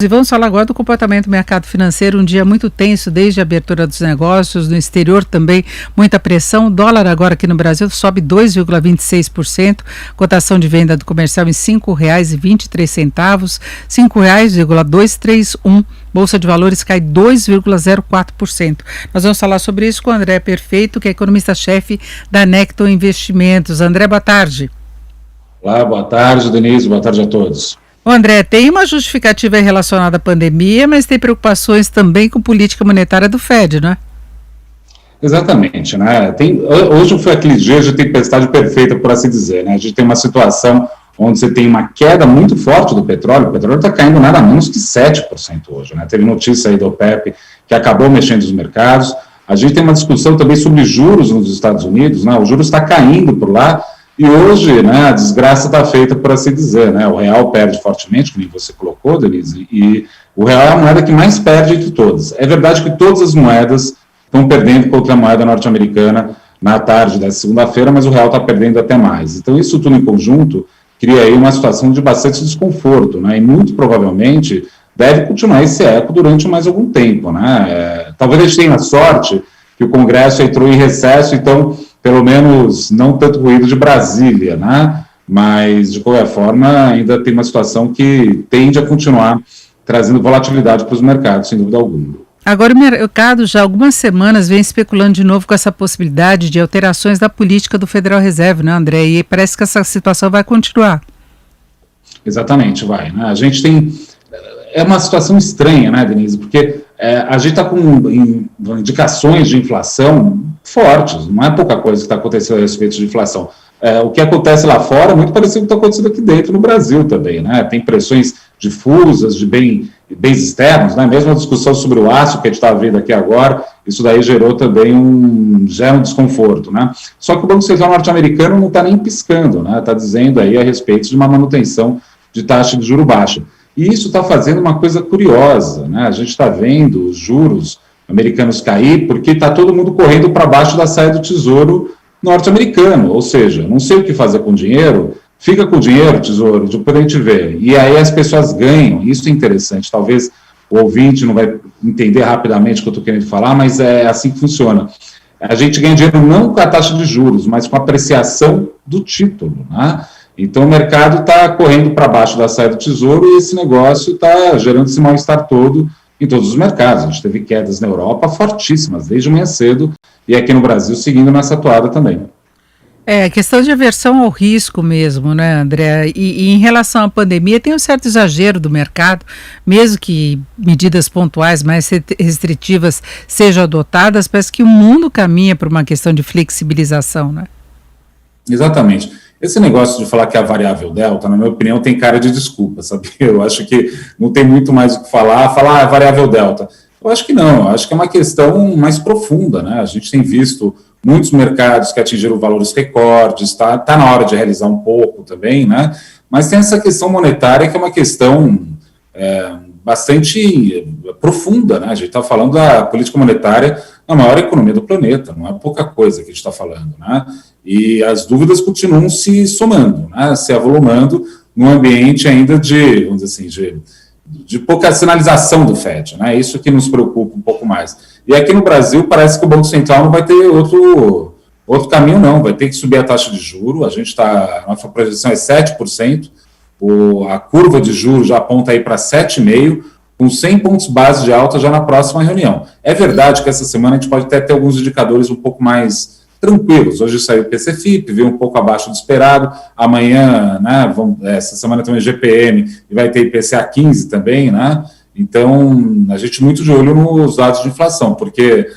E vamos falar agora do comportamento do mercado financeiro, um dia muito tenso desde a abertura dos negócios, no exterior também muita pressão. O dólar agora aqui no Brasil sobe 2,26%, cotação de venda do comercial em R$ 5,23, R$ 5,231. Bolsa de Valores cai 2,04%. Nós vamos falar sobre isso com o André Perfeito, que é economista-chefe da Necton Investimentos. André, boa tarde. Olá, boa tarde, Denise, boa tarde a todos. André, tem uma justificativa relacionada à pandemia, mas tem preocupações também com política monetária do Fed, não é? Exatamente, né? Hoje foi aquele dia de tempestade perfeita, por assim dizer, né? A gente tem uma situação onde você tem uma queda muito forte do petróleo, o petróleo está caindo nada menos que 7% hoje, né? Teve notícia aí do OPEP que acabou mexendo os mercados. A gente tem uma discussão também sobre juros nos Estados Unidos, né? O juros está caindo por lá. E hoje, né, a desgraça está feita, por assim dizer, né? O real perde fortemente, como você colocou, Denise, e o real é a moeda que mais perde entre todas. É verdade que todas as moedas estão perdendo contra a moeda norte-americana na tarde da segunda-feira, mas o real está perdendo até mais. Então, isso tudo em conjunto cria aí uma situação de bastante desconforto, né? E muito provavelmente deve continuar esse eco durante mais algum tempo, né? Talvez a gente tenha sorte que o Congresso entrou em recesso, então pelo menos não tanto ruído de Brasília, né? Mas, de qualquer forma, ainda tem uma situação que tende a continuar trazendo volatilidade para os mercados, sem dúvida alguma. Agora, o mercado já há algumas semanas vem especulando de novo com essa possibilidade de alterações da política do Federal Reserve, né, André? E parece que essa situação vai continuar. Exatamente, vai, né? A gente tem... É uma situação estranha, né, Denise? Porque a gente está com indicações de inflação fortes, não é pouca coisa que está acontecendo a respeito de inflação. O que acontece lá fora é muito parecido com o que está acontecendo aqui dentro no Brasil também, né? Tem pressões difusas de bens externos, né? Mesmo a discussão sobre o aço que a gente está vendo aqui agora, isso daí gerou também um desconforto, né? Só que o Banco Central norte-americano não está nem piscando, né? Está dizendo aí a respeito de uma manutenção de taxa de juro baixa. E isso está fazendo uma coisa curiosa, né? A gente está vendo os juros americanos cair porque está todo mundo correndo para baixo da saia do Tesouro norte-americano, ou seja, não sei o que fazer com o dinheiro, fica com o dinheiro, Tesouro, depois a gente vê. E aí as pessoas ganham, isso é interessante, talvez o ouvinte não vai entender rapidamente o que eu estou querendo falar, mas é assim que funciona. A gente ganha dinheiro não com a taxa de juros, mas com a apreciação do título, né? Então, o mercado está correndo para baixo da saia do Tesouro e esse negócio está gerando esse mal-estar todo em todos os mercados. A gente teve quedas na Europa fortíssimas, desde manhã cedo, e aqui no Brasil seguindo nessa toada também. Questão de aversão ao risco mesmo, né, André? E em relação à pandemia, tem um certo exagero do mercado, mesmo que medidas pontuais mais restritivas sejam adotadas, parece que o mundo caminha para uma questão de flexibilização, né? Exatamente. Esse negócio de falar que é a variável delta, na minha opinião, tem cara de desculpa, sabe? Eu acho que não tem muito mais o que falar a variável delta. Eu acho que não, eu acho que é uma questão mais profunda, né? A gente tem visto muitos mercados que atingiram valores recordes, tá na hora de realizar um pouco também, né? Mas tem essa questão monetária que é uma questão bastante profunda, né? A gente está falando da política monetária na maior economia do planeta, não é pouca coisa que a gente está falando, né? E as dúvidas continuam se somando, né? Se avolumando num ambiente ainda de, vamos dizer assim, de pouca sinalização do FED, né? Isso que nos preocupa um pouco mais. E aqui no Brasil parece que o Banco Central não vai ter outro caminho, não. Vai ter que subir a taxa de juros. A nossa projeção é 7%. A curva de juros já aponta aí para 7,5%, com 100 pontos base de alta já na próxima reunião. É verdade que essa semana a gente pode até ter alguns indicadores um pouco mais tranquilos. Hoje saiu o PCFIP, veio um pouco abaixo do esperado. Amanhã, né, essa semana também GPM e vai ter IPCA 15 também, né? Então, a gente muito de olho nos dados de inflação, porque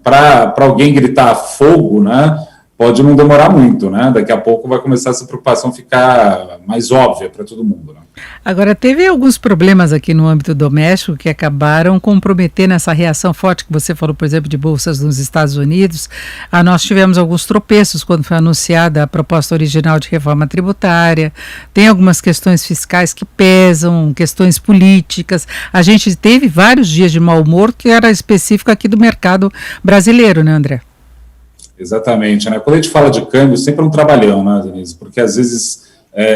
para alguém gritar fogo, né, pode não demorar muito, né? Daqui a pouco vai começar essa preocupação ficar mais óbvia para todo mundo, né? Agora, teve alguns problemas aqui no âmbito doméstico que acabaram comprometendo essa reação forte que você falou, por exemplo, de bolsas nos Estados Unidos. Nós tivemos alguns tropeços quando foi anunciada a proposta original de reforma tributária, tem algumas questões fiscais que pesam, questões políticas. A gente teve vários dias de mau humor que era específico aqui do mercado brasileiro, né, André? Exatamente, né? Quando a gente fala de câmbio, sempre é um trabalhão, né, Denise? Porque às vezes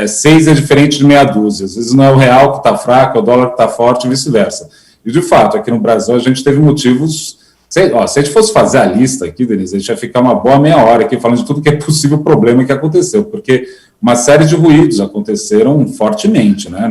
6 é diferente de meia dúzia. Às vezes não é o real que está fraco, é o dólar que está forte e vice-versa. E, de fato, aqui no Brasil a gente teve motivos... Se a gente fosse fazer a lista aqui, Denise, a gente ia ficar uma boa meia hora aqui falando de tudo que é possível problema que aconteceu, porque uma série de ruídos aconteceram fortemente, né?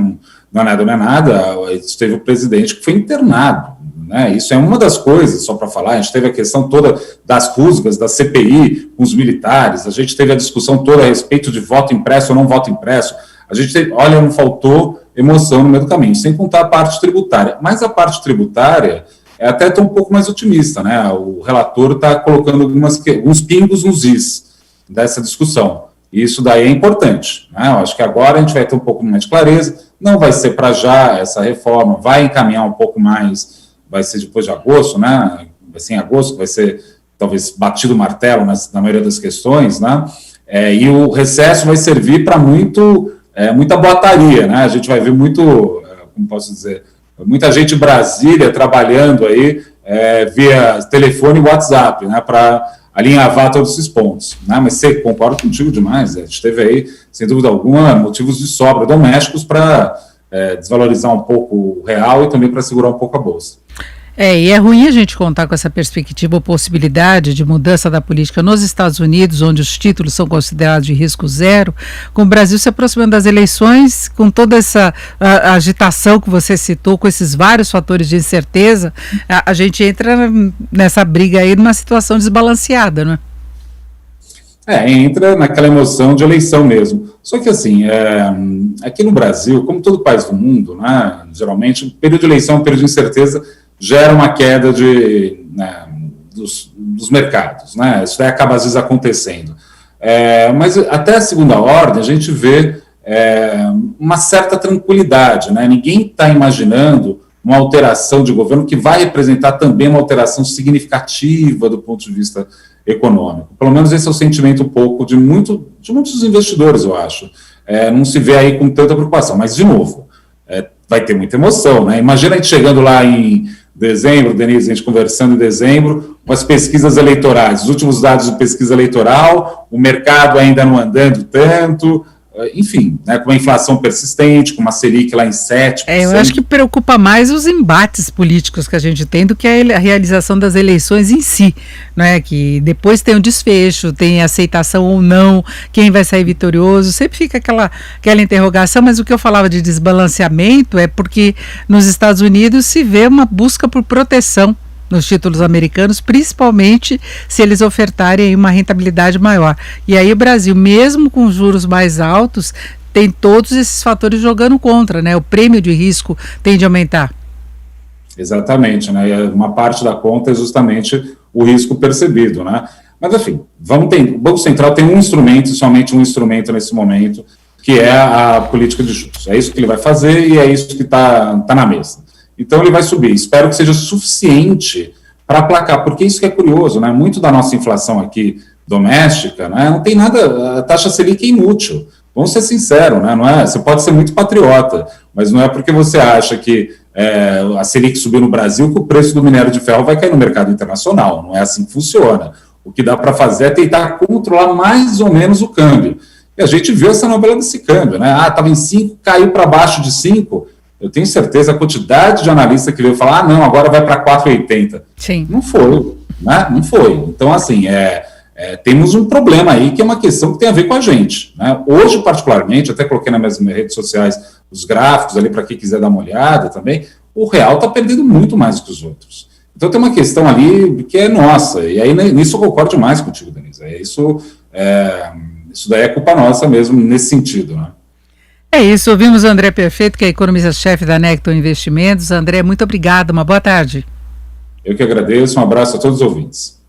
Não é nada, a gente teve o presidente que foi internado, né? Isso é uma das coisas, só para falar, a gente teve a questão toda das rusgas, da CPI com os militares, a gente teve a discussão toda a respeito de voto impresso ou não voto impresso, a gente teve, olha, não faltou emoção no meio do caminho, sem contar a parte tributária, mas a parte tributária até estou um pouco mais otimista, né? O relator está colocando alguns pingos nos is dessa discussão. E isso daí é importante, né? Eu acho que agora a gente vai ter um pouco mais de clareza, não vai ser para já essa reforma, vai encaminhar um pouco mais, vai ser depois de agosto, né? Vai ser em agosto, vai ser talvez batido o martelo na maioria das questões, né? E o recesso vai servir para muita boataria, né? A gente vai ver como posso dizer, muita gente em Brasília trabalhando aí via telefone e WhatsApp, né, para alinhavar todos esses pontos. Né? Mas concordo contigo demais, a gente teve aí, sem dúvida alguma, motivos de sobra domésticos para desvalorizar um pouco o real e também para segurar um pouco a bolsa. E é ruim a gente contar com essa perspectiva ou possibilidade de mudança da política nos Estados Unidos, onde os títulos são considerados de risco zero, com o Brasil se aproximando das eleições, com toda essa agitação que você citou, com esses vários fatores de incerteza, a gente entra nessa briga aí numa situação desbalanceada, não é? Entra naquela emoção de eleição mesmo. Só que, assim, aqui no Brasil, como todo país do mundo, né, geralmente, o período de eleição é um período de incerteza, gera uma queda dos mercados, né? Isso daí acaba, às vezes, acontecendo. Mas até a segunda ordem, a gente vê uma certa tranquilidade, né? Ninguém está imaginando uma alteração de governo que vai representar também uma alteração significativa do ponto de vista econômico. Pelo menos esse é o sentimento um pouco de muitos investidores, eu acho. Não se vê aí com tanta preocupação, mas, de novo, vai ter muita emoção, né? Imagina a gente chegando lá em dezembro, Denise, a gente conversando em dezembro, com as pesquisas eleitorais, os últimos dados de pesquisa eleitoral, o mercado ainda não andando tanto, enfim, né, com uma inflação persistente, com uma Selic lá em 7%. Eu acho que preocupa mais os embates políticos que a gente tem do que a realização das eleições em si, né, que depois tem o desfecho, tem aceitação ou não, quem vai sair vitorioso, sempre fica aquela interrogação, mas o que eu falava de desbalanceamento é porque nos Estados Unidos se vê uma busca por proteção nos títulos americanos, principalmente se eles ofertarem uma rentabilidade maior. E aí o Brasil, mesmo com juros mais altos, tem todos esses fatores jogando contra, né? O prêmio de risco tende a aumentar. Exatamente, né? Uma parte da conta é justamente o risco percebido, né? Mas, enfim, o Banco Central tem um instrumento, somente um instrumento nesse momento, que é a política de juros. É isso que ele vai fazer e é isso que está na mesa. Então, ele vai subir. Espero que seja suficiente para aplacar, porque isso que é curioso, né? Muito da nossa inflação aqui doméstica, né, não tem nada, a taxa Selic é inútil. Vamos ser sinceros, né? Não é, você pode ser muito patriota, mas não é porque você acha que a Selic subiu no Brasil que o preço do minério de ferro vai cair no mercado internacional. Não é assim que funciona. O que dá para fazer é tentar controlar mais ou menos o câmbio. E a gente viu essa novela desse câmbio, né? Estava em 5, caiu para baixo de 5. Eu tenho certeza, a quantidade de analista que veio falar, não, agora vai para 4,80. Sim. Não foi, né? Não foi. Então, assim, temos um problema aí que é uma questão que tem a ver com a gente, né? Hoje, particularmente, até coloquei nas minhas redes sociais os gráficos ali para quem quiser dar uma olhada também, o real está perdendo muito mais do que os outros. Então, tem uma questão ali que é nossa, e aí nisso eu concordo demais contigo, Denise. Isso daí é culpa nossa mesmo, nesse sentido, né? É isso, ouvimos o André Perfeito, que é economista-chefe da Necton Investimentos. André, muito obrigado, uma boa tarde. Eu que agradeço, um abraço a todos os ouvintes.